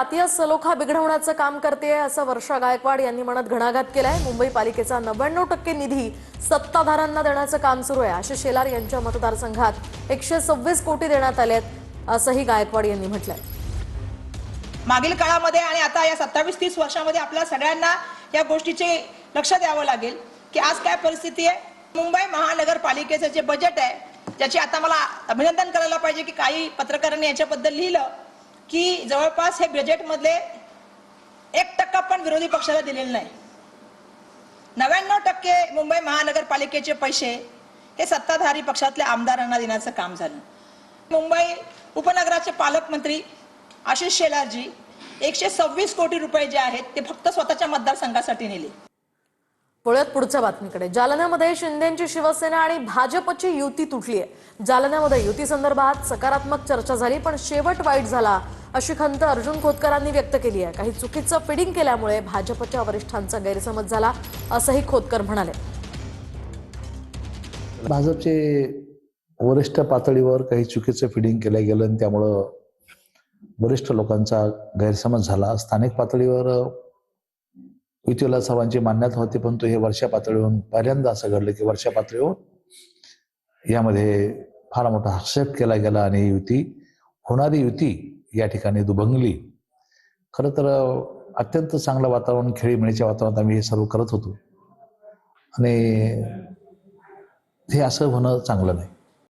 जातीय सलोखा बिघडवण्याचं काम करते असं वर्षा गायकवाड यांनी म्हणत घणाघात केलाय। मुंबई पालिकेचा 99% निधी सत्ताधाऱ्यांना देण्याचं काम सुरू आहे। आशिष शेलार यांच्या मतदारसंघात 126 कोटी देण्यात आलेत असंही गायकवाड यांनी म्हटलंय। मागील काळामध्ये आणि आता या 27-30 वर्षांमध्ये आपल्या सगळ्यांना या गोष्टीचे लक्ष द्यावं लागेल की आज काय परिस्थिती आहे। मुंबई महानगरपालिकेचं जे बजेट आहे त्याचे आता मला अभिनंदन करायला पाहिजे की काही पत्रकारांनी याच्याबद्दल लिहिलं की जवळपास हे बजेट मधले 1% पण विरोधी पक्षाला दिलेले नाही। 99% मुंबई महानगरपालिकेचे पैसे हे सत्ताधारी पक्षातल्या आमदारांना देण्याचं काम झालं। मुंबई उपनगराचे पालकमंत्री आशिष शेलारजी 126 कोटी रुपये जे आहेत ते फक्त स्वतःच्या मतदारसंघासाठी नेले। वळूयात पुढच्या बातमीकडे। जालन्यामध्ये शिंदेंची शिवसेना आणि भाजपची युती तुटली आहे। जालन्यामध्ये युती संदर्भात सकारात्मक चर्चा झाली पण शेवट वाईट झाला अशी खंत अर्जुन खोतकरांनी व्यक्त केली आहे। काही चुकीचं फिडिंग केल्यामुळे भाजपच्या वरिष्ठांचा गैरसमज झाला असंही खोतकर म्हणाले। भाजपचे वरिष्ठ पातळीवर काही चुकीचं फिडिंग केलं गेलं आणि त्यामुळं वरिष्ठ लोकांचा गैरसमज झाला। स्थानिक पातळीवर युतीला सर्वांची मान्यता होती परंतु हे वर्षा पातळीवरून पहिल्यांदा असं घडलं की वर्षा पातळीवर यामध्ये फार मोठा हस्तक्षेप केला गेला आणि होणारी युती या ठिकाणी दुभंगली। खरं तर अत्यंत चांगलं वातावरण, खेळीमेळीच्या वातावरणात आम्ही हे सर्व करत होतो आणि हे असं होणं चांगलं नाही।